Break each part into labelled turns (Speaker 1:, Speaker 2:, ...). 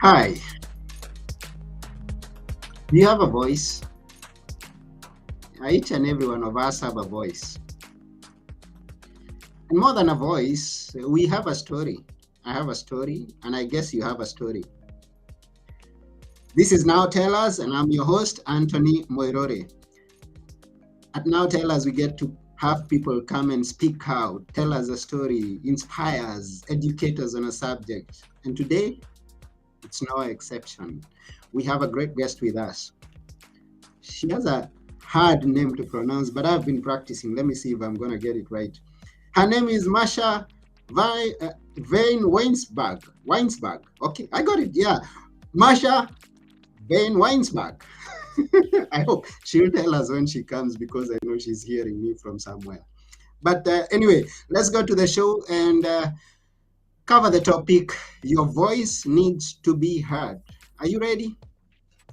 Speaker 1: Hi, do you have a voice? Each and every one of us have a voice. And more than a voice, we have a story. I have a story, and I guess you have a story. This is Now Tell Us, and I'm your host, Anthony Moirore. At Now Tell Us, we get to have people come and speak out, tell us a story, inspire us, educate us on a subject. And today, it's no exception. We have a great guest with us. She has a hard name to pronounce, but I've been practicing. Let me see if I'm going to get it right. Her name is Marsha Vanwynsberghe. Weinsberg. Okay, I got it. Yeah. Marsha Vanwynsberghe. I hope she'll tell us when she comes because I know she's hearing me from somewhere. But anyway, let's go to the show and cover the topic. Your voice needs to be heard. Are you ready?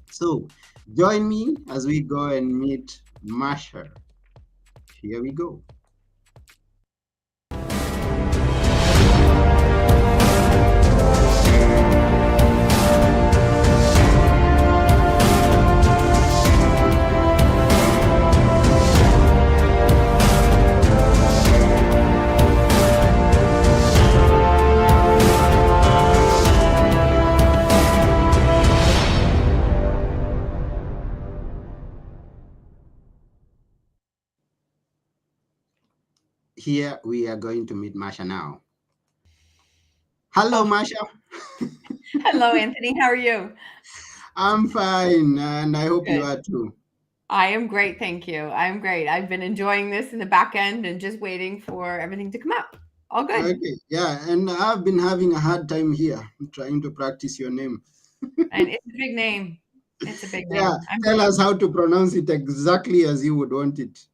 Speaker 1: So join me as we go and meet Marsha. Here we go. Here we are going to meet Marsha now. Hello,
Speaker 2: Oh,
Speaker 1: Marsha.
Speaker 2: hello, Anthony. How are you?
Speaker 1: I'm fine, and I hope you
Speaker 2: Good.
Speaker 1: are too.
Speaker 2: I am great, thank you. I'm great. I've been enjoying this in the back end and just waiting for everything to come up. All good.
Speaker 1: Okay, yeah, and I've been having a hard time here trying to practice your name.
Speaker 2: And it's a big name. It's a big
Speaker 1: Yeah,
Speaker 2: name. I'm
Speaker 1: tell us how to pronounce it exactly as you would want it.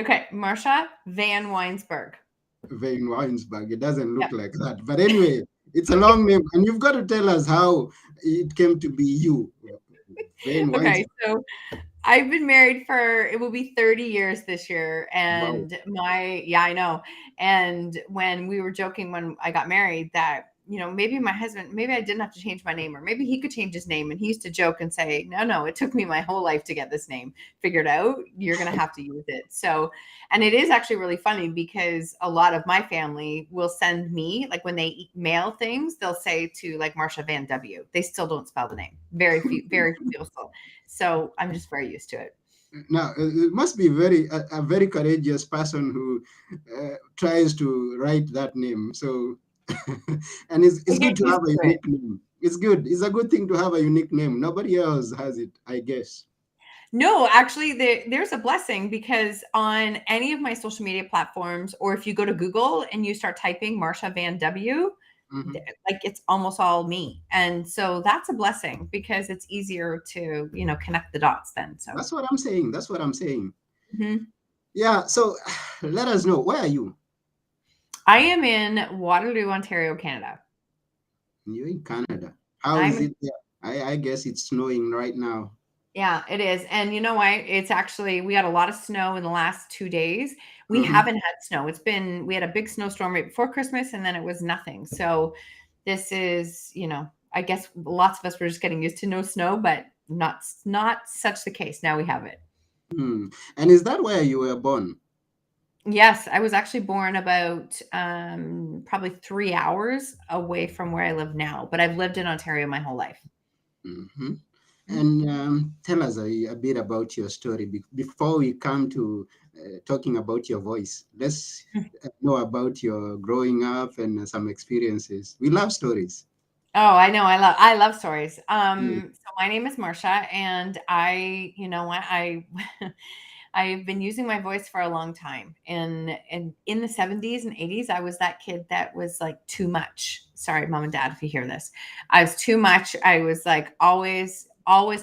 Speaker 2: okay. Marsha Vanwynsberghe.
Speaker 1: Vanwynsberg. It doesn't look
Speaker 2: Yep.
Speaker 1: like that. But anyway, it's a long name, and you've got to tell us how it came to be you.
Speaker 2: Okay.
Speaker 1: Vanwynsberg.
Speaker 2: So I've been married for it will be 30 years this year.
Speaker 1: Wow.
Speaker 2: And yeah, I know. And when we were joking when I got married that, maybe my husband, maybe I didn't have to change my name or maybe he could change his name. And he used to joke and say, no, it took me my whole life to get this name figured out. You're going to have to use it. So, and it is actually really funny because a lot of my family will send me, like when they mail things, they'll say to like Marsha Van W. They still don't spell the name. Very few people still. So I'm just very used to it.
Speaker 1: Now, it must be a very courageous person who tries to write that name. So, and it's
Speaker 2: I get
Speaker 1: good to have
Speaker 2: used
Speaker 1: a
Speaker 2: to it.
Speaker 1: unique name. It's good. It's a good thing to have a unique name. Nobody else has it, I guess.
Speaker 2: No, actually, there's a blessing because on any of my social media platforms, or if you go to Google and you start typing Marsha Van W,
Speaker 1: Mhm.
Speaker 2: like it's almost all me. And so that's a blessing because it's easier to, connect the dots then. So
Speaker 1: That's what I'm saying. That's what I'm saying.
Speaker 2: mhm.
Speaker 1: Yeah. So, let us know, where are you?
Speaker 2: I am in Waterloo, Ontario, Canada.
Speaker 1: You're in Canada. How is
Speaker 2: I'm
Speaker 1: it there? I guess it's snowing right now.
Speaker 2: Yeah, it is. And you know what? It's actually we had a lot of snow in the last 2 days. We
Speaker 1: Mhm.
Speaker 2: haven't had snow. We had a big snowstorm right before Christmas and then it was nothing. So this is, I guess lots of us were just getting used to no snow, but not such the case. Now we have it.
Speaker 1: Hmm. And is that where you were born?
Speaker 2: Yes, I was actually born about probably 3 hours away from where I live now, but I've lived in Ontario my whole life.
Speaker 1: Mhm.
Speaker 2: Mhm.
Speaker 1: And tell us a bit about your story before we come to talking about your voice. Let's know about your growing up and some experiences. We love stories.
Speaker 2: Oh, I know. I love stories.
Speaker 1: Mm.
Speaker 2: So my name is Marsha, and you know what, I've been using my voice for a long time. And in the 70s and 80s, I was that kid that was like too much. Sorry, mom and dad, if you hear this. I was too much. I was like always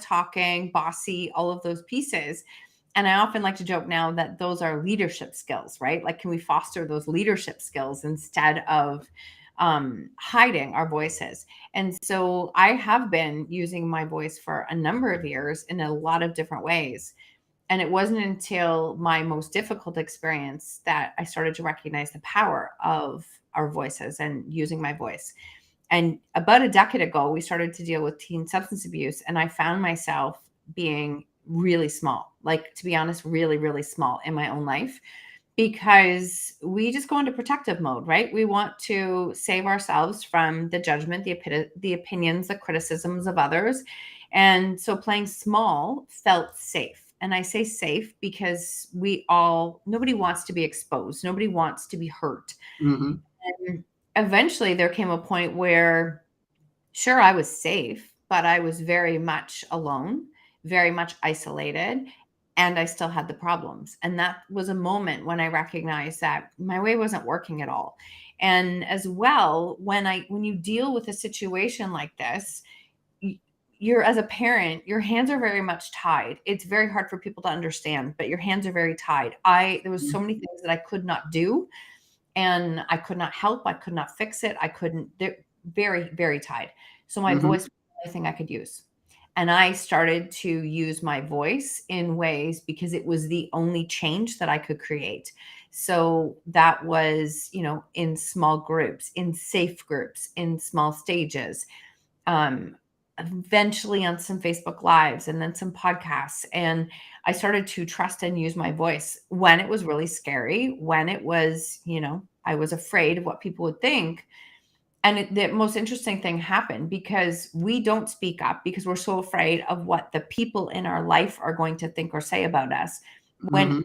Speaker 2: talking, bossy, all of those pieces. And I often like to joke now that those are leadership skills, right? Like, can we foster those leadership skills instead of hiding our voices? And so I have been using my voice for a number of years in a lot of different ways. And it wasn't until my most difficult experience that I started to recognize the power of our voices and using my voice. And about a decade ago, we started to deal with teen substance abuse, and I found myself being really small, like, to be honest, really, really small in my own life, because we just go into protective mode, right? We want to save ourselves from the judgment, the opinions, the criticisms of others. And so playing small felt safe. And I say safe because nobody wants to be exposed, nobody wants to be hurt.
Speaker 1: Mm-hmm.
Speaker 2: And eventually there came a point where, sure, I was safe, but I was very much alone, very much isolated, and I still had the problems. And that was a moment when I recognized that my way wasn't working at all. And as well, when you deal with a situation like this, you're, as a parent, your hands are very much tied. It's very hard for people to understand, but your hands are very tied. There was so many things that I could not do, and I could not help. I could not fix it. They're very, very tied. So my
Speaker 1: Mm-hmm.
Speaker 2: voice was the only thing I could use. And I started to use my voice in ways because it was the only change that I could create. So that was, in small groups, in safe groups, in small stages, um, eventually on some Facebook Lives and then some podcasts. And I started to trust and use my voice when it was really scary, when it was, I was afraid of what people would think. And the most interesting thing happened because we don't speak up because we're so afraid of what the people in our life are going to think or say about us, when
Speaker 1: Mm-hmm.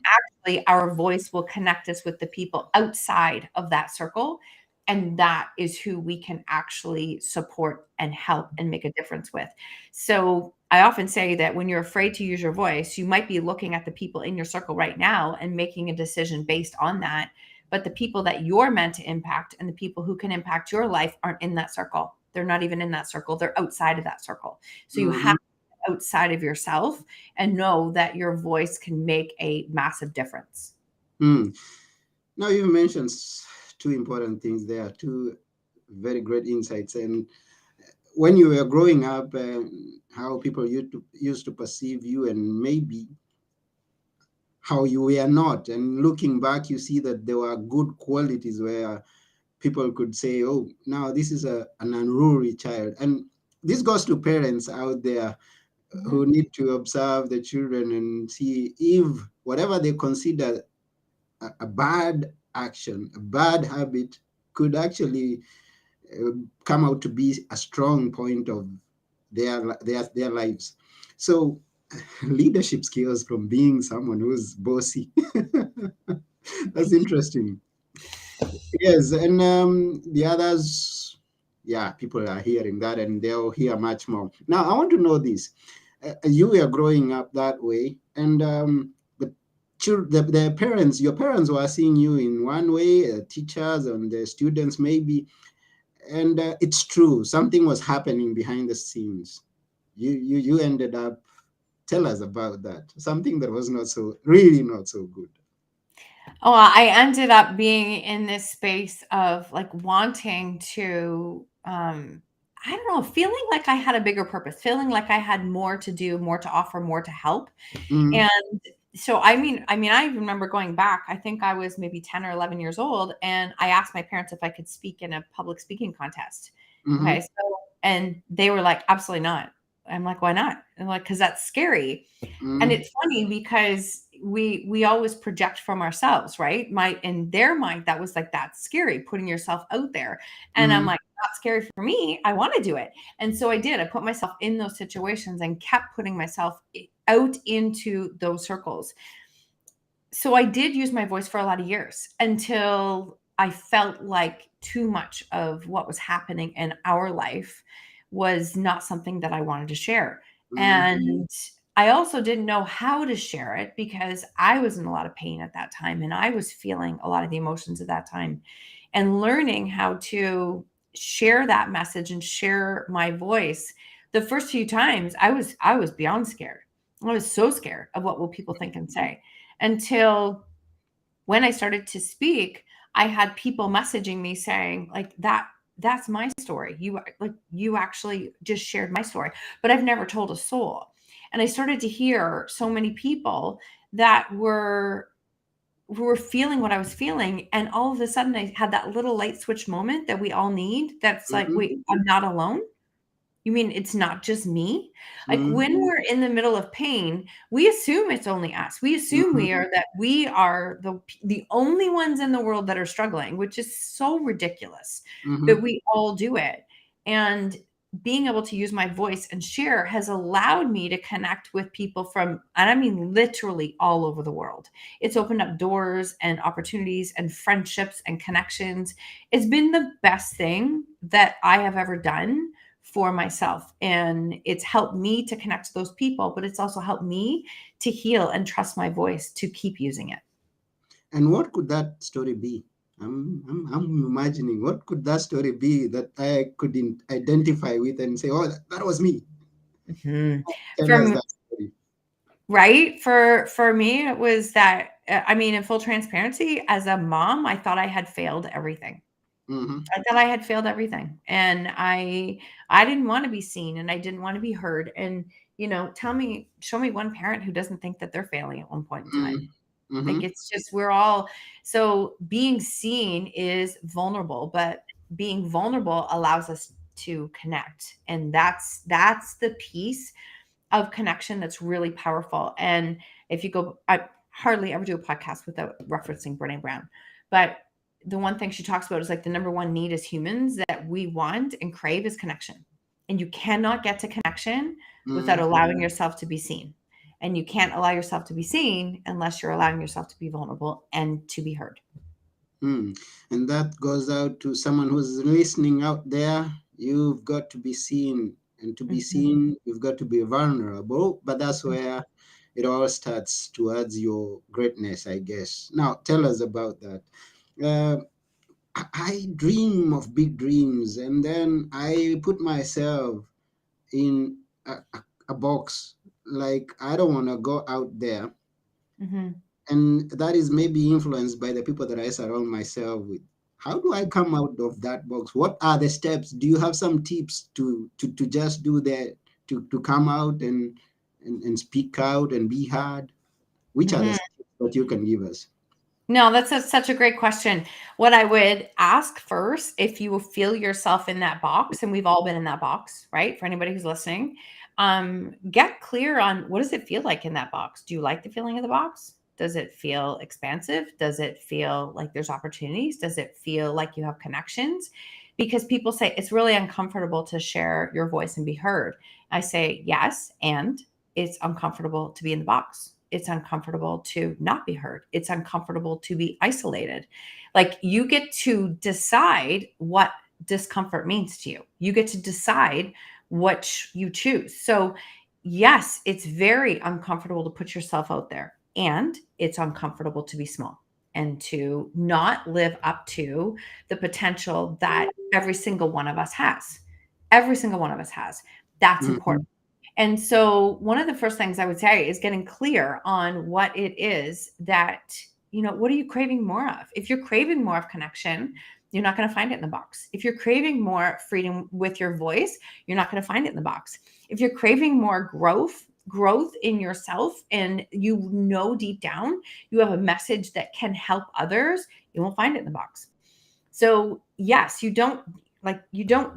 Speaker 2: actually our voice will connect us with the people outside of that circle. And that is who we can actually support and help and make a difference with. So I often say that when you're afraid to use your voice, you might be looking at the people in your circle right now and making a decision based on that. But the people that you're meant to impact and the people who can impact your life aren't in that circle. They're not even in that circle. They're outside of that circle. So you have
Speaker 1: Mm-hmm.
Speaker 2: to be outside of yourself and know that your voice can make a massive difference.
Speaker 1: Mm. Now you mentioned two important things there, two very great insights. And when you were growing up, how people used to perceive you, and maybe how you were not. And looking back, you see that there were good qualities where people could say, oh, now this is an unruly child. And this goes to parents out there who
Speaker 2: Mhm.
Speaker 1: need to observe the children and see if whatever they consider a bad action, a bad habit, could actually uh, come out to be a strong point of their lives. So leadership skills from being someone who's bossy. That's interesting. Yes, and the others, yeah, people are hearing that and they'll hear much more. Now, I want to know this. You were growing up that way, and the parents, your parents were seeing you in one way, teachers and the students maybe, and it's true, something was happening behind the scenes. You ended up, tell us about that. Something that was not so, really not so good.
Speaker 2: Oh, I ended up being in this space of like wanting to, I don't know, feeling like I had a bigger purpose, feeling like I had more to do, more to offer, more to help.
Speaker 1: Mm-hmm.
Speaker 2: And so, I mean, I remember going back, I think I was maybe 10 or 11 years old, and I asked my parents if I could speak in a public speaking contest.
Speaker 1: Mm-hmm.
Speaker 2: Okay. So, and they were like, absolutely not. I'm like, why not? And like, cause that's scary. And
Speaker 1: Mm-hmm.
Speaker 2: it's funny because we always project from ourselves, right? My In their mind, that was like, that's scary, putting yourself out there. And I'm
Speaker 1: Mm-hmm.
Speaker 2: like, not scary for me. I want to do it. And so I did. I put myself in those situations and kept putting myself out into those circles. So I did use my voice for a lot of years until I felt like too much of what was happening in our life was not something that I wanted to share.
Speaker 1: Mm-hmm.
Speaker 2: And I also didn't know how to share it because I was in a lot of pain at that time and I was feeling a lot of the emotions at that time. And learning how to share that message and share my voice, the first few times I was beyond scared. I was so scared of what will people think and say, until when I started to speak, I had people messaging me saying like, that's my story. You actually just shared my story, but I've never told a soul. And I started to hear so many people that were were feeling what I was feeling. And all of a sudden I had that little light switch moment that we all need. That's like,
Speaker 1: Mm-hmm.
Speaker 2: wait, I'm not alone. You mean it's not just me? Like
Speaker 1: Mm-hmm.
Speaker 2: when we're in the middle of pain, we assume it's only us. We assume
Speaker 1: Mm-hmm.
Speaker 2: we are the only ones in the world that are struggling, which is so ridiculous.
Speaker 1: Mm-hmm.
Speaker 2: But we all do it. And being able to use my voice and share has allowed me to connect with people from, and I mean literally all over the world. It's opened up doors and opportunities and friendships and connections. It's been the best thing that I have ever done for myself. And it's helped me to connect to those people, but it's also helped me to heal and trust my voice to keep using it.
Speaker 1: And what could that story be? I'm imagining what could that story be that I couldn't identify with and say, oh, that was me.
Speaker 2: Mhm.
Speaker 1: Tell us
Speaker 2: For
Speaker 1: that story.
Speaker 2: Right? For me, it was that, I mean, in full transparency, as a mom, I thought I had failed everything.
Speaker 1: Mm-hmm.
Speaker 2: I thought I had failed everything, and I didn't wanna be seen, and I didn't wanna be heard, and, show me one parent who doesn't think that they're failing at one point in time.
Speaker 1: Mm-hmm.
Speaker 2: Like, it's just we're all so being seen is vulnerable, but being vulnerable allows us to connect, and that's the piece of connection that's really powerful. And if you go, I hardly ever do a podcast without referencing Brene Brown, but the one thing she talks about is like the number one need as humans that we want and crave is connection. And you cannot get to connection without
Speaker 1: Mm-hmm.
Speaker 2: allowing yourself to be seen. And you can't allow yourself to be seen unless you're allowing yourself to be vulnerable and to be heard.
Speaker 1: Mm. And that goes out to someone who's listening out there. You've got to be seen. And to be
Speaker 2: Mhm.
Speaker 1: seen, you've got to be vulnerable. But that's where it all starts towards your greatness, I guess. Now, tell us about that. Uh, I dream of big dreams, and then I put myself in a box. Like, I don't want to go out there,
Speaker 2: Mhm.
Speaker 1: and that is maybe influenced by the people that I surround myself with. How do I come out of that box? What are the steps? Do you have some tips to just do that, to come out and speak out and be heard? Which are the
Speaker 2: Mhm.
Speaker 1: steps that you can give us?
Speaker 2: No, that's such a great question. What I would ask first, if you feel yourself in that box, and we've all been in that box, right? For anybody who's listening, get clear on what does it feel like in that box? Do you like the feeling of the box? Does it feel expansive? Does it feel like there's opportunities? Does it feel like you have connections? Because people say it's really uncomfortable to share your voice and be heard. I say yes, and it's uncomfortable to be in the box. It's uncomfortable to not be heard. It's uncomfortable to be isolated. Like you get to decide what discomfort means to you. You get to decide what you choose. So, yes, it's very uncomfortable to put yourself out there, and it's uncomfortable to be small and to not live up to the potential that every single one of us has. Every single one of us has. That's
Speaker 1: Mhm.
Speaker 2: important. And so one of the first things I would say is getting clear on what it is that, what are you craving more of? If you're craving more of connection, you're not going to find it in the box. If you're craving more freedom with your voice, you're not going to find it in the box. If you're craving more growth in yourself, and deep down you have a message that can help others, you won't find it in the box. So, yes, you don't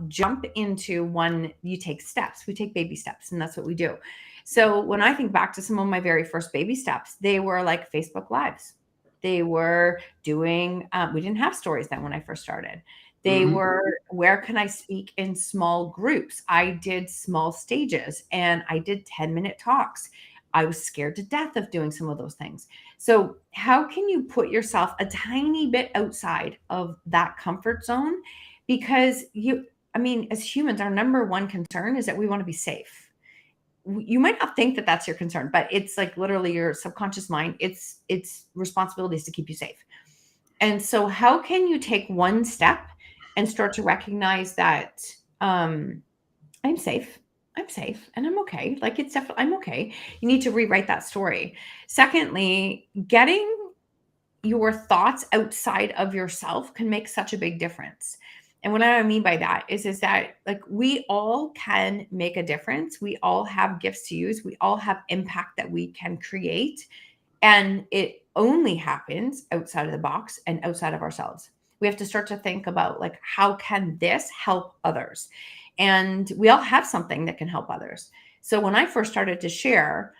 Speaker 2: jump into one, you take steps. We take baby steps, and that's what we do. So, when I think back to some of my very first baby steps, they were like Facebook Lives. They were doing, we didn't have stories then when I first started. They
Speaker 1: Mhm.
Speaker 2: were, where can I speak in small groups? I did small stages and I did 10-minute talks. I was scared to death of doing some of those things. So, how can you put yourself a tiny bit outside of that comfort zone? Because I mean, as humans, our number one concern is that we want to be safe. You might not think that that's your concern, but it's like literally your subconscious mind. Its responsibility is to keep you safe. And so, how can you take one step and start to recognize that um, I'm safe? I'm safe and I'm okay. Like it's definitely, I'm okay. You need to rewrite that story. Secondly, getting your thoughts outside of yourself can make such a big difference. And what I mean by that is that like we all can make a difference. We all have gifts to use. We all have impact that we can create And it only happens outside of the box and outside of ourselves. We have to start to think about, like, how can this help others? And we all have something that can help others. So when I first started to share,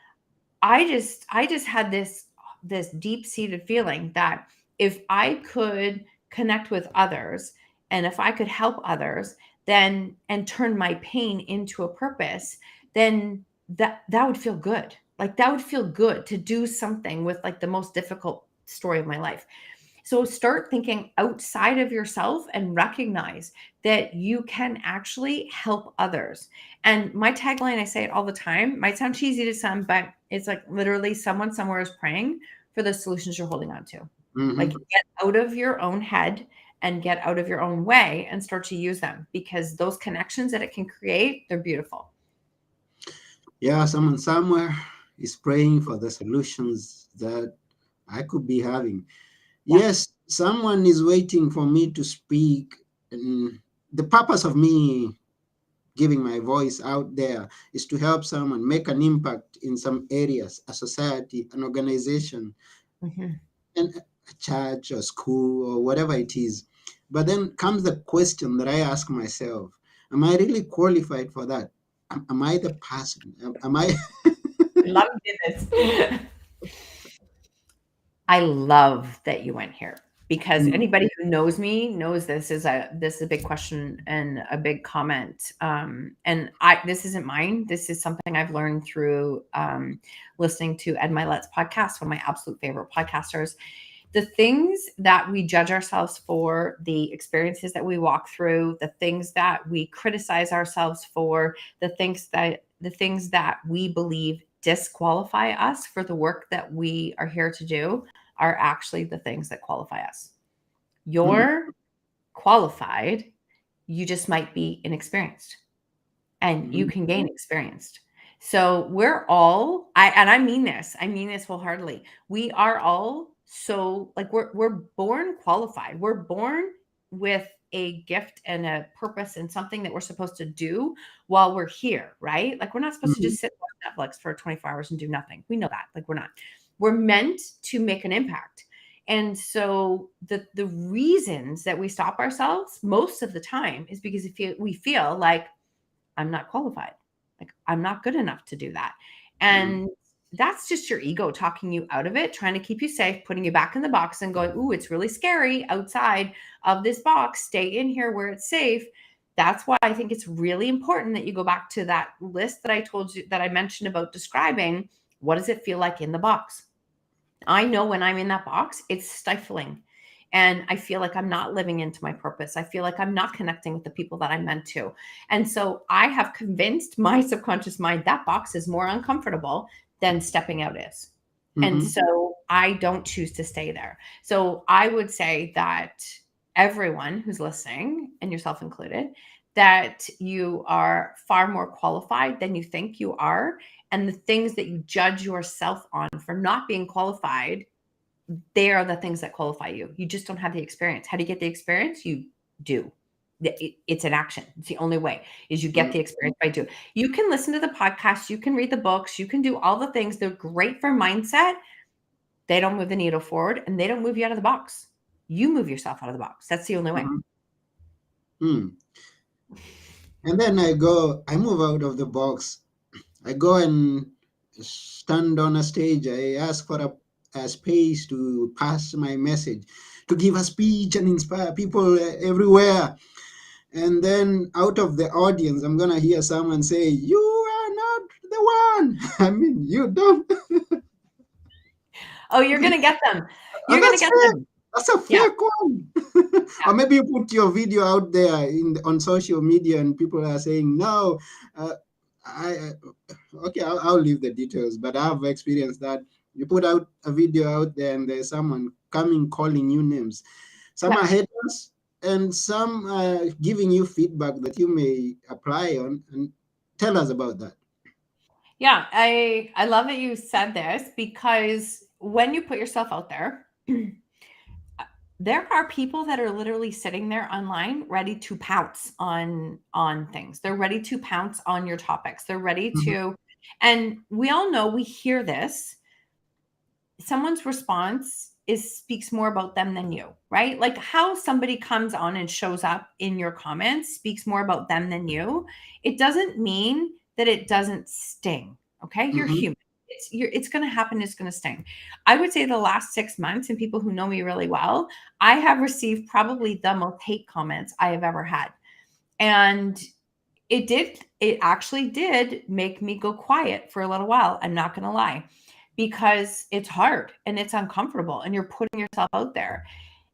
Speaker 2: I just had this deep-seated feeling that if I could connect with others and if I could help others, then and turn my pain into a purpose, then that would feel good. Like, that would feel good to do something with, like, the most difficult story of my life. So start thinking outside of yourself and recognize that you can actually help others. And my tagline, I say it all the time, might sound cheesy to some, but it's like literally someone somewhere is praying for the solutions you're holding on to. Like,
Speaker 1: Mm-hmm.
Speaker 2: get out of your own head and get out of your own way and start to use them, because those connections that it can create, they're beautiful.
Speaker 1: Yeah, someone somewhere is praying for the solutions that I could be having.
Speaker 2: Yeah.
Speaker 1: Yes, someone is waiting for me to speak. And the purpose of me giving my voice out there is to help someone make an impact in some areas, a society, an organization,
Speaker 2: Mhm.
Speaker 1: and a church or school or whatever it is. But then comes the question that I ask myself: am I really qualified for that? Am I the person? Am I?
Speaker 2: I love this. I love that you went here, because
Speaker 1: Mm,
Speaker 2: anybody who knows me knows this is a big question and a big comment. And I this isn't mine. This is something I've learned through listening to Ed Milet's podcast, one of my absolute favorite podcasters. The things that we judge ourselves for, the experiences that we walk through, the things that we criticize ourselves for, the things that we believe disqualify us for the work that we are here to do, are actually the things that qualify us.
Speaker 1: mm,
Speaker 2: You're qualified, you just might be inexperienced, and you
Speaker 1: mm,
Speaker 2: can gain experienced. So we're all, I mean this wholeheartedly. We are all, so like, we're born qualified. We're born with a gift and a purpose and something that we're supposed to do while we're here, right? Like, we're not supposed to
Speaker 1: mm,
Speaker 2: just sit and watch Netflix for 24 hours and do nothing. We know that. Like, we're not. We're meant to make an impact. And so the reasons that we stop ourselves most of the time is because we feel like, I'm not qualified. Like, I'm not good enough to do that.
Speaker 1: mm,
Speaker 2: And that's just your ego talking you out of it, trying to keep you safe, putting you back in the box and going, ooh, it's really scary outside of this box. Stay in here where it's safe. That's why I think it's really important that you go back to that list that I told you, that I mentioned about describing what does it feel like in the box. I know when I'm in that box, it's stifling. And I feel like I'm not living into my purpose. I feel like I'm not connecting with the people that I'm meant to. And so I have convinced my subconscious mind that box is more uncomfortable than stepping out is. And
Speaker 1: mhm,
Speaker 2: so I don't choose to stay there. So I would say that everyone who's listening, and yourself included, that you are far more qualified than you think you are. And the things that you judge yourself on for not being qualified, they are the things that qualify you. You just don't have the experience. How do you get the experience? You do. It's an action. It's the only way, is you get
Speaker 1: mm,
Speaker 2: the experience by doing. You can listen to the podcast, you can read the books, you can do all the things. They're great for mindset. They don't move the needle forward, and they don't move you out of the box. You move yourself out of the box. That's the only way.
Speaker 1: mhm, mm. And then I move out of the box. I go and stand on a stage. I ask for a space to pass my message, to give a speech and inspire people everywhere. And then out of the audience, I'm going to hear someone say, "You are not the one." I mean, you don't.
Speaker 2: Oh, you're gonna get them.
Speaker 1: Oh,
Speaker 2: You're gonna
Speaker 1: that's
Speaker 2: get
Speaker 1: fake.
Speaker 2: them.
Speaker 1: That's a
Speaker 2: Yeah.
Speaker 1: fake one. Or maybe you put your video out there on social media and people are saying, no, uh, okay, I'll leave the details, but I've experienced that. You put out a video out there and there's someone coming calling you names. Some
Speaker 2: Yeah.
Speaker 1: are haters and some are giving you feedback that you may apply on. And tell us about that.
Speaker 2: Yeah, I love that you said this, because when you put yourself out there, there are people that are literally sitting there online ready to pounce on things. They're ready to pounce on your topics. They're ready
Speaker 1: Mhm,
Speaker 2: to, and we all know, we hear this someone's response speaks more about them than you, right? Like how somebody comes on and shows up in your comments speaks more about them than you. It doesn't mean that it doesn't sting. Okay, you're
Speaker 1: Mm-hmm.
Speaker 2: human. It's going to happen. It's going to sting. I would say the last 6 months, and people who know me really well, I have received probably the most hate comments I have ever had, and it actually did make me go quiet for a little while. I'm not going to lie, because it's hard and it's uncomfortable and you're putting yourself out there.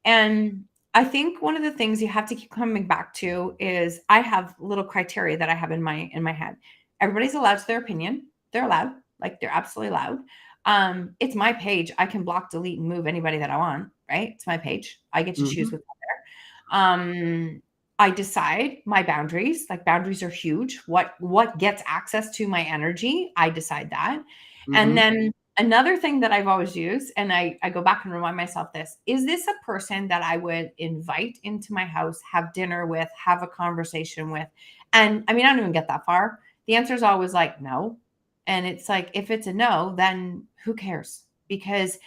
Speaker 2: And I think one of the things you have to keep coming back to is I have little criteria that I have in my head. Everybody's allowed to their opinion. They're allowed, like they're absolutely allowed. It's my page. I can block, delete, and move anybody that I want, right? It's my page. I get to choose
Speaker 1: Mm-hmm.
Speaker 2: what's there. I decide my boundaries. Like boundaries are huge. What gets access to my energy, I decide that. And
Speaker 1: Mm-hmm.
Speaker 2: then another thing that I've always used, and I go back and remind myself this, is this a person that I would invite into my house, have dinner with, have a conversation with? And I mean, I don't even get that far. The answer is always like no. And it's like, if it's a no, then who cares? Because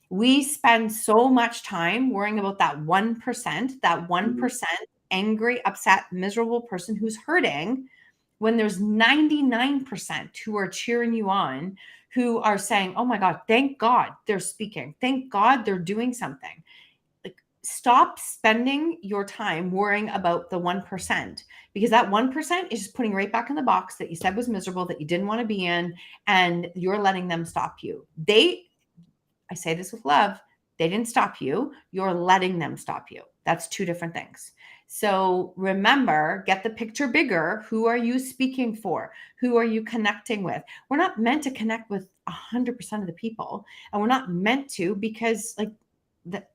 Speaker 2: we spend so much time worrying about that 1%, that
Speaker 1: Mm-hmm.
Speaker 2: 1% angry, upset, miserable person who's hurting, when there's 99% who are cheering you on, who are saying, oh my God, thank God they're speaking. Thank God they're doing something. Like, stop spending your time worrying about the 1%, because that 1% is just putting right back in the box that you said was miserable, that you didn't want to be in, and you're letting them stop you. I say this with love, they didn't stop you. You're letting them stop you. That's two different things. So remember, get the picture bigger. Who are you speaking for? Who are you connecting with? We're not meant to connect with 100% of the people. And we're not meant to, because like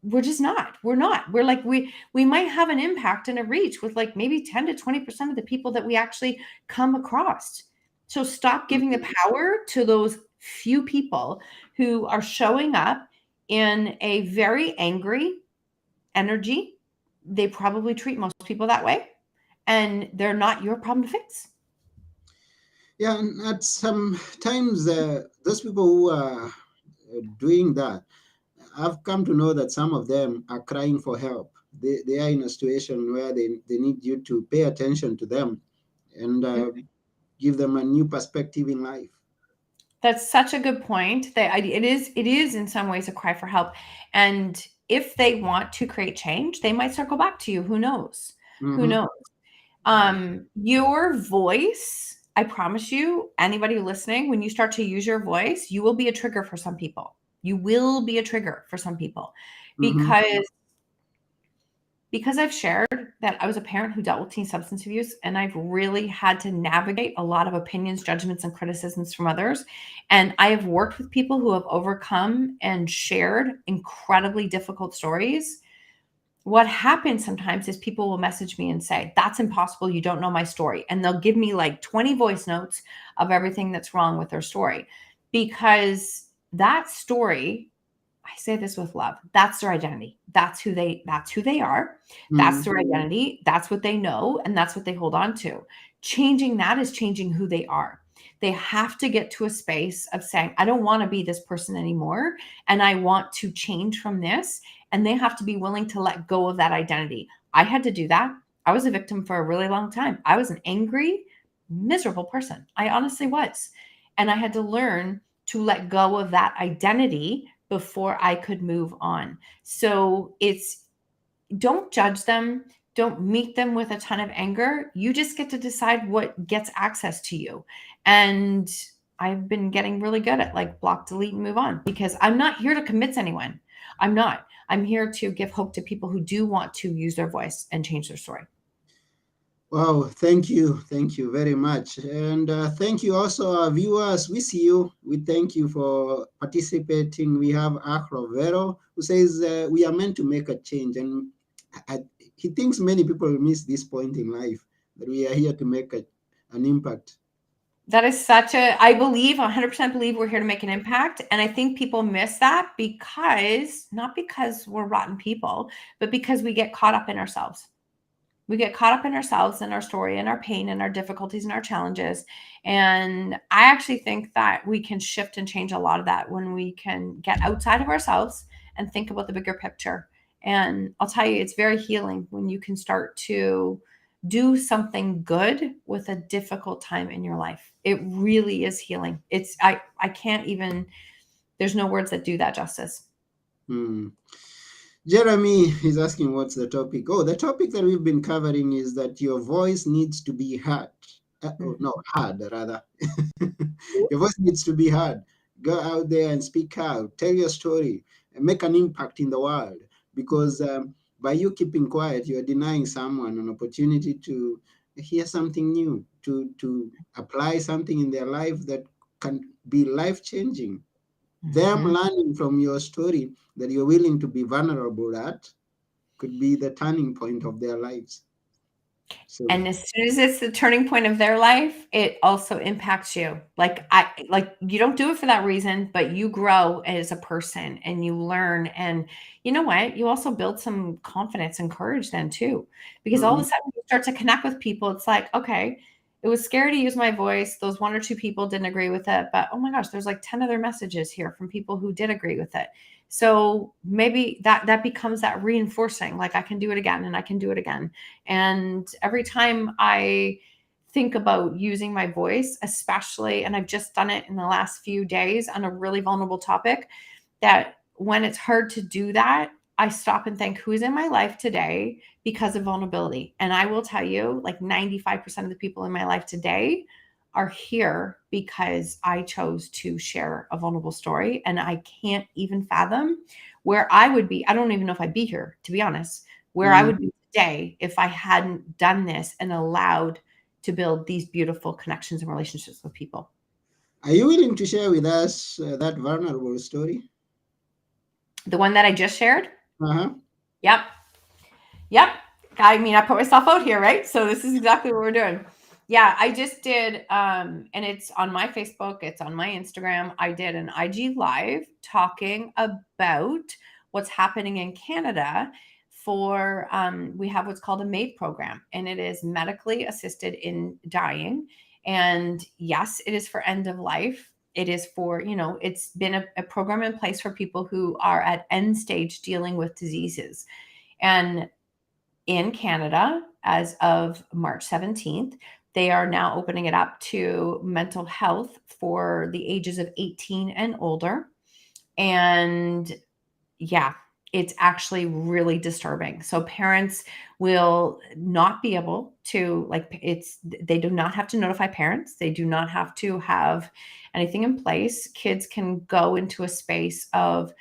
Speaker 2: we're just not. We're not. We're like, we might have an impact and a reach with like maybe 10 to 20% of the people that we actually come across. So stop giving the power to those few people who are showing up in a very angry energy. They probably treat most people that way, and they're not your problem to fix.
Speaker 1: Yeah, and at some times, those people who are doing that, I've come to know that some of them are crying for help. They are in a situation where they need you to pay attention to them and give them a new perspective in life.
Speaker 2: That's such a good point. It is in some ways a cry for help. And if they want to create change, they might circle back to you. Who knows? Who
Speaker 1: Mm-hmm.
Speaker 2: knows? Your voice, I promise you, anybody listening, when you start to use your voice, you will be a trigger for some people. You will be a trigger for some people,
Speaker 1: Mm-hmm.
Speaker 2: because I've shared that I was a parent who dealt with teen substance abuse, and I've really had to navigate a lot of opinions, judgments, and criticisms from others. And I have worked with people who have overcome and shared incredibly difficult stories. What happens sometimes is people will message me and say, that's impossible. You don't know my story. And they'll give me like 20 voice notes of everything that's wrong with their story, because that story, I say this with love, that's their identity. That's who they are. That's their identity. That's what they know. And that's what they hold on to. Changing that is changing who they are. They have to get to a space of saying, I don't want to be this person anymore. And I want to change from this. And they have to be willing to let go of that identity. I had to do that. I was a victim for a really long time. I was an angry, miserable person. I honestly was. And I had to learn to let go of that identity before I could move on. So don't judge them. Don't meet them with a ton of anger. You just get to decide what gets access to you. And I've been getting really good at like block, delete, and move on, because I'm not here to convince anyone. I'm not. I'm here to give hope to people who do want to use their voice and change their story.
Speaker 1: Wow, thank you. Thank you very much. And thank you also, our viewers. We see you. We thank you for participating. We have Akro Vero, who says we are meant to make a change. And I, he thinks many people miss this point in life, that we are here to make an impact.
Speaker 2: That is I believe, 100% believe we're here to make an impact. And I think people miss that not because we're rotten people, but because we get caught up in ourselves. We get caught up in ourselves and our story and our pain and our difficulties and our challenges. And I actually think that we can shift and change a lot of that when we can get outside of ourselves and think about the bigger picture. And I'll tell you, it's very healing when you can start to do something good with a difficult time in your life. It really is healing. I can't even, there's no words that do that justice.
Speaker 1: Hmm. Jeremy is asking what's the topic. Oh, the topic that we've been covering is that your voice needs to be heard. Oh, no, heard rather. Your voice needs to be heard. Go out there and speak out. Tell your story and make an impact in the world. Because by you keeping quiet, you're denying someone an opportunity to hear something new, to apply something in their life that can be life changing. Them
Speaker 2: Mhm.
Speaker 1: learning from your story that you're willing to be vulnerable at could be the turning point of their lives. So,
Speaker 2: And as soon as it's the turning point of their life, it also impacts you. Like you don't do it for that reason, but you grow as a person and you learn. And you know what? You also build some confidence and courage then too. Because all of
Speaker 1: mhm,
Speaker 2: a sudden you start to connect with people. It's like, okay, it was scary to use my voice. Those one or two people didn't agree with it. But oh my gosh, there's like 10 other messages here from people who did agree with it. So maybe that becomes that reinforcing, like I can do it again and I can do it again. And every time I think about using my voice, especially, and I've just done it in the last few days on a really vulnerable topic, that when it's hard to do that, I stop and think who's in my life today because of vulnerability. And I will tell you, like 95% of the people in my life today are here because I chose to share a vulnerable story. And I can't even fathom where I would be. I don't even know if I'd be here, to be honest, where I
Speaker 1: mhm.
Speaker 2: would be today if I hadn't done this and allowed to build these beautiful connections and relationships with people.
Speaker 1: Are you willing to share with us that vulnerable story?
Speaker 2: The one that I just shared.
Speaker 1: Uh-huh.
Speaker 2: Yep. Yep. I mean, I put myself out here, right? So this is exactly what we're doing. Yeah, I just did and it's on my Facebook, it's on my Instagram. I did an IG live talking about what's happening in Canada for we have what's called a MAID program, and it is medically assisted in dying. And yes, it is for end of life. It is for, it's been a program in place for people who are at end stage dealing with diseases. And in Canada, as of March 17th, they are now opening it up to mental health for the ages of 18 and older. And yeah, it's actually really disturbing. So parents will not be able to, like, they do not have to notify parents. They do not have to have anything in place. Kids can go into a space of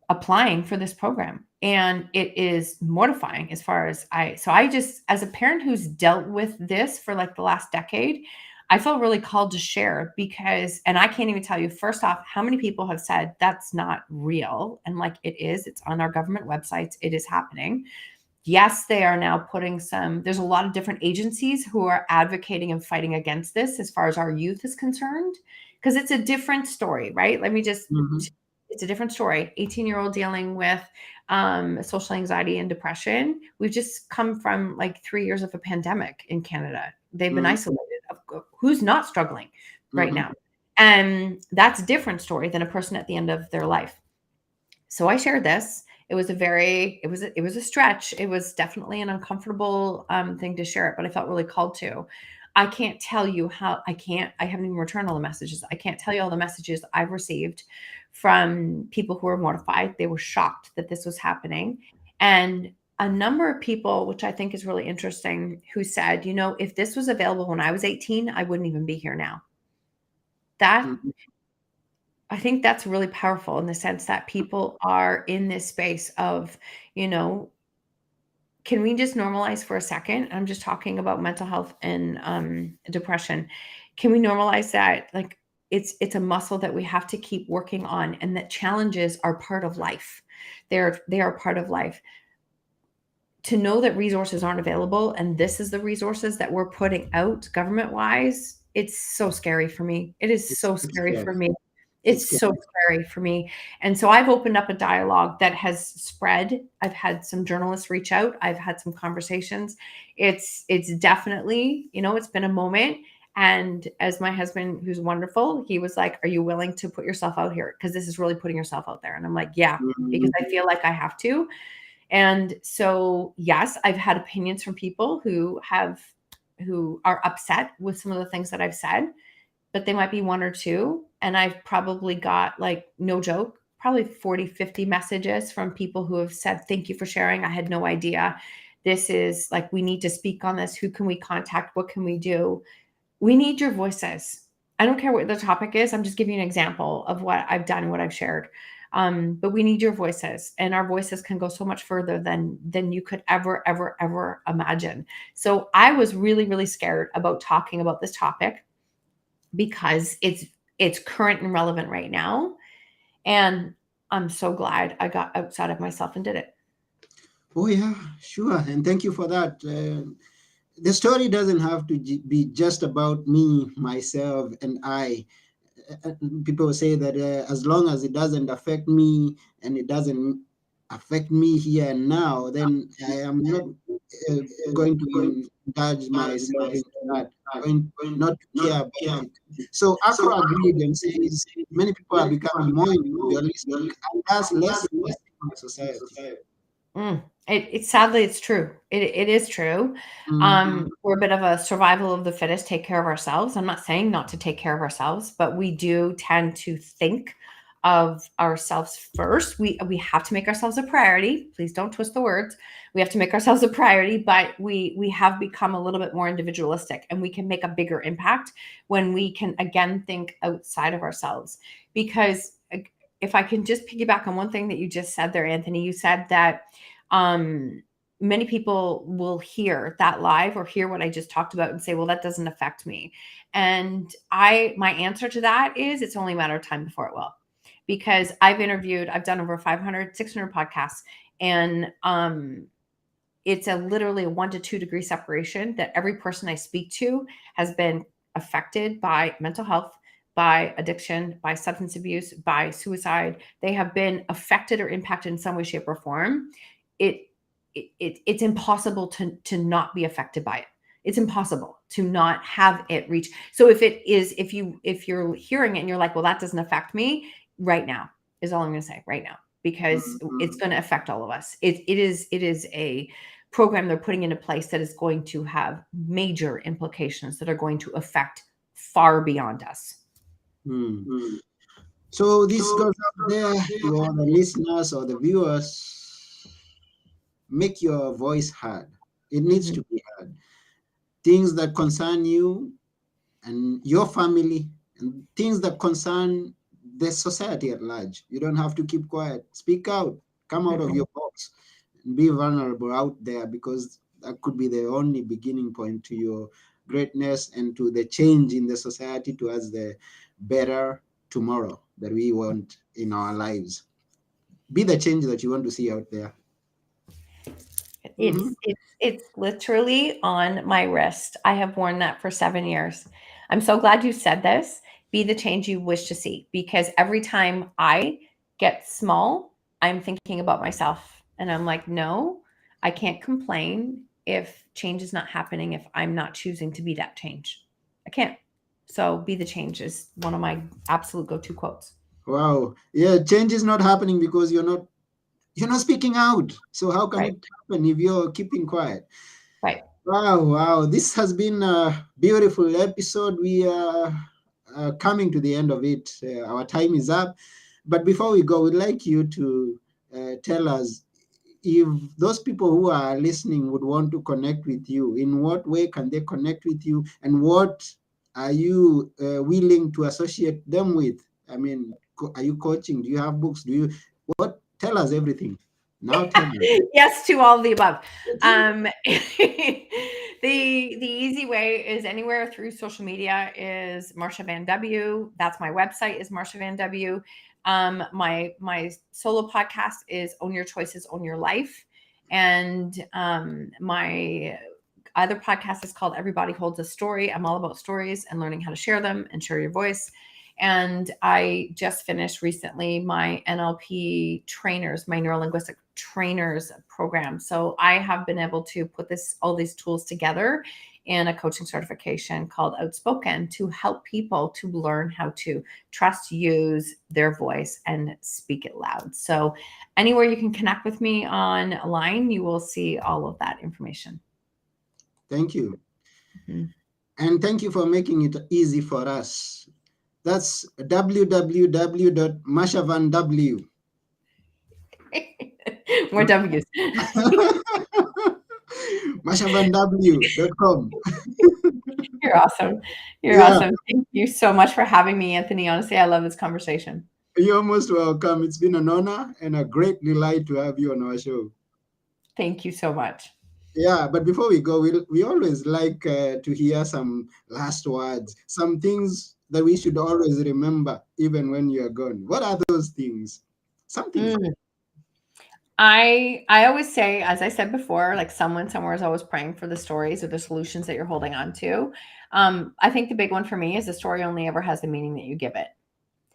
Speaker 2: applying for this program, and it is mortifying. As far as I just, as a parent who's dealt with this for like the last decade, I felt really called to share, because, and I can't even tell you, first off, how many people have said that's not real. And like, it is, it's on our government websites, it is happening. Yes, they are now putting there's a lot of different agencies who are advocating and fighting against this as far as our youth is concerned, because it's a different story, right? Let me just,
Speaker 1: Mhm,
Speaker 2: it's a different story. 18-year-old dealing with social anxiety and depression. We've just come from like 3 years of a pandemic in Canada. They've been
Speaker 1: mhm,
Speaker 2: isolated. Who's not struggling right
Speaker 1: mhm,
Speaker 2: now? And that's a different story than a person at the end of their life. So I shared this. It was a stretch. It was definitely an uncomfortable thing to share it, but I felt really called to. I can't tell you how, I haven't even returned all the messages. I can't tell you all the messages I've received from people who are mortified. They were shocked that this was happening. And a number of people, which I think is really interesting, who said, if this was available when I was 18, I wouldn't even be here now. That,
Speaker 1: mhm.
Speaker 2: I think that's really powerful in the sense that people are in this space of, you know, can we just normalize for a second? I'm just talking about mental health and depression. Can we normalize that? Like, it's a muscle that we have to keep working on, and that challenges are part of life. They are part of life. To know that resources aren't available, and this is the resources that we're putting out government wise, it's so scary for me. It is
Speaker 1: It's
Speaker 2: so
Speaker 1: it's
Speaker 2: scary
Speaker 1: scary.
Speaker 2: for me.
Speaker 1: It's
Speaker 2: It's so
Speaker 1: scary.
Speaker 2: scary for me. And so I've opened up a dialogue that has spread. I've had some journalists reach out. I've had some conversations. It's definitely, it's been a moment. And as my husband, who's wonderful, he was like, "Are you willing to put yourself out here? Because this is really putting yourself out there." And I'm like, "Yeah, because I feel like I have to." And so, yes, I've had opinions from people who are upset with some of the things that I've said, but they might be one or two. And I've probably got, like, no joke, probably 40, 50 messages from people who have said, "Thank you for sharing. I had no idea. This is like, we need to speak on this. Who can we contact? What can we do?" We need your voices. I don't care what the topic is. I'm just giving you an example of what I've done and what I've shared. But we need your voices, and our voices can go so much further than you could ever imagine. So I was really, really scared about talking about this topic because it's current and relevant right now. And I'm so glad I got outside of myself and did it.
Speaker 1: Oh yeah, sure. And thank you for that. The story doesn't have to be just about me, myself, and I. People say that as long as it doesn't affect me and it doesn't affect me here and now, then I am not uh, going to indulge myself into that, going not to care about it. So Akro agreed and says many people are becoming more individualistic, and that's less realistic in the society.
Speaker 2: It sadly, it's true. It is true.
Speaker 1: Mm,
Speaker 2: We're a bit of a survival of the fittest, take care of ourselves. I'm not saying not to take care of ourselves, but we do tend to think of ourselves first. We have to make ourselves a priority. Please don't twist the words. We have to make ourselves a priority, but we have become a little bit more individualistic, and we can make a bigger impact when we can again think outside of ourselves. Because if I can just piggyback on one thing that you just said there, Anthony, you said that um, many people will hear that live or hear what I just talked about and say, "Well, that doesn't affect me." And my answer to that is it's only a matter of time before it will. Because I've done over 500, 600 podcasts, and it's literally a 1 to 2 degree separation that every person I speak to has been affected by mental health, by addiction, by substance abuse, by suicide. They have been affected or impacted in some way, shape, or form. It, it's impossible to not be affected by it. It's impossible to not have it reach. So if you're hearing it and you're like, "Well, that doesn't affect me," right now is all I'm going to say right now, because it's
Speaker 1: mm,
Speaker 2: going to affect all of us. It is a program they're putting into place that is going to have major implications that are going to affect far beyond us.
Speaker 1: mm. So this goes out there to all the listeners or the viewers. Make your voice heard. It needs
Speaker 2: Mhm.
Speaker 1: to be heard. Things that concern you and your family, and things that concern the society at large. You don't have to keep quiet. Speak out. Come out of
Speaker 2: Mm-mm.
Speaker 1: your box. And be vulnerable out there, because that could be the only beginning point to your greatness and to the change in the society towards the better tomorrow that we want in our lives. Be the change that you want to see out there. Mhm.
Speaker 2: It's literally on my wrist. I have worn that for 7 years. I'm so glad you said this. Be the change you wish to see, because every time I get small, I'm thinking about myself, and I'm like, no, I can't complain if change is not happening, if I'm not choosing to be that change. I can't. So be the change is one of my absolute go-to quotes.
Speaker 1: Wow. Yeah, change is not happening because you're not speaking out. So how can
Speaker 2: Right.
Speaker 1: it happen if you're keeping quiet?
Speaker 2: Right.
Speaker 1: Wow, wow. This has been a beautiful episode. We are coming to the end of it. Our time is up. But before we go, we'd like you to tell us if those people who are listening would want to connect with you, in what way can they connect with you? And what are you willing to associate them with? I mean, are you coaching? Do you have books? What? Tell us everything. Now tell us.
Speaker 2: Yes to all of the above. The easy way is anywhere through social media is Marsha Van W. That's my website is Marsha Van W. My solo podcast is Own Your Choices, Own Your Life, and my other podcast is called Everybody Holds a Story. I'm all about stories and learning how to share them and share your voice. And I just finished recently my NLP trainers, my neuro linguistic trainers program. So I have been able to put all these tools together in a coaching certification called Outspoken to help people to learn how to trust, use their voice, and speak it loud. So anywhere you can connect with me online, you will see all of that information.
Speaker 1: Thank you. Mm-hmm. And thank you for making it easy for us. That's www.marshavanw.
Speaker 2: More W's.
Speaker 1: marshavanw.com.
Speaker 2: You're awesome. You're awesome. Thank you so much for having me, Anthony. Honestly, I love this conversation.
Speaker 1: You're most welcome. It's been an honor and a great delight to have you on our show.
Speaker 2: Thank you so much.
Speaker 1: Yeah, but before we go, we always like to hear some last words, some things that we should always remember, even when you're gone. What are those things? Something.
Speaker 2: I always say, as I said before, like someone somewhere is always praying for the stories or the solutions that you're holding on to. I think the big one for me is the story only ever has the meaning that you give it.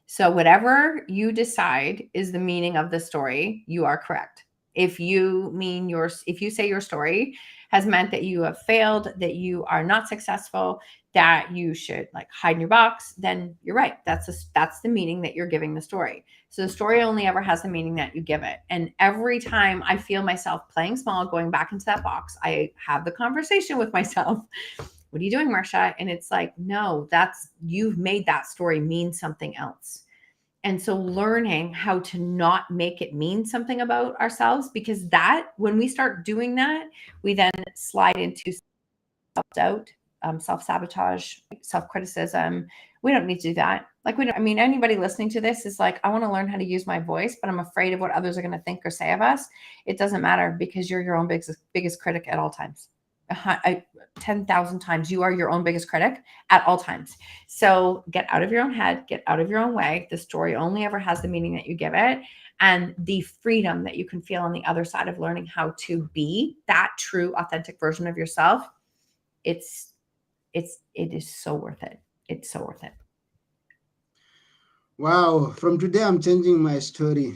Speaker 2: So whatever you decide is the meaning of the story, you are correct. If you say your story has meant that you have failed, that you are not successful, that you should like hide in your box, then you're right. That's the meaning that you're giving the story. So the story only ever has the meaning that you give it. And every time I feel myself playing small, going back into that box, I have the conversation with myself. What are you doing, Marsha? And it's like, no, you've made that story mean something else. And so learning how to not make it mean something about ourselves, because when we start doing that, we then slide into self-doubt, self-sabotage, self-criticism. We don't need to do that. Anybody listening to this is like, I want to learn how to use my voice, but I'm afraid of what others are going to think or say of us. It doesn't matter, because you're your own biggest critic at all times. 10,000 times you are your own biggest critic at all times. So get out of your own head, get out of your own way. The story only ever has the meaning that you give it, and the freedom that you can feel on the other side of learning how to be that true, authentic version of yourself. It is so worth it. It's so worth it.
Speaker 1: Wow. From today, I'm changing my story.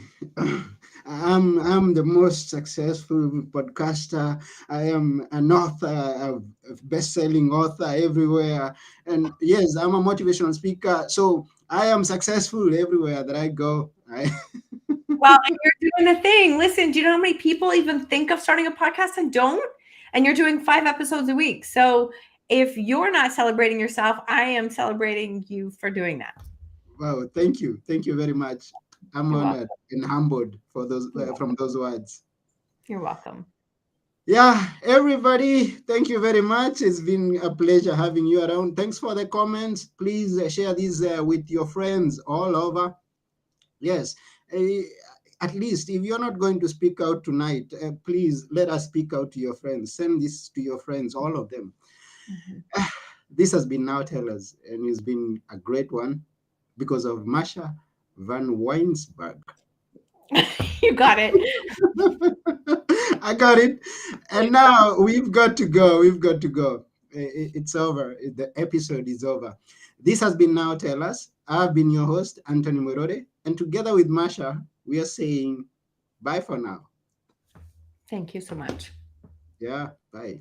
Speaker 1: I'm the most successful podcaster. I am an author, a best-selling author everywhere. And yes, I'm a motivational speaker. So I am successful everywhere that I go.
Speaker 2: Well, and you're doing the thing. Listen, do you know how many people even think of starting a podcast and don't? And you're doing 5 episodes a week. So if you're not celebrating yourself, I am celebrating you for doing that.
Speaker 1: Wow, thank you. Thank you very much. I'm honored and humbled for those from those words.
Speaker 2: You're welcome.
Speaker 1: Yeah, everybody, thank you very much. It's been a pleasure having you around. Thanks for the comments. Please share these with your friends all over. Yes, at least if you're not going to speak out tonight, please let us speak out to your friends. Send this to your friends, all of them. Mm-hmm. This has been Now Tell Us, and it's been a great one because of Marsha Vanwynsberghe.
Speaker 2: You got it.
Speaker 1: I got it. And now we've got to go. It's over. The episode is over. This has been Now Tell Us. I've been your host, Anthony Morore. And together with Marsha, we are saying bye for now.
Speaker 2: Thank you so much.
Speaker 1: Yeah, bye.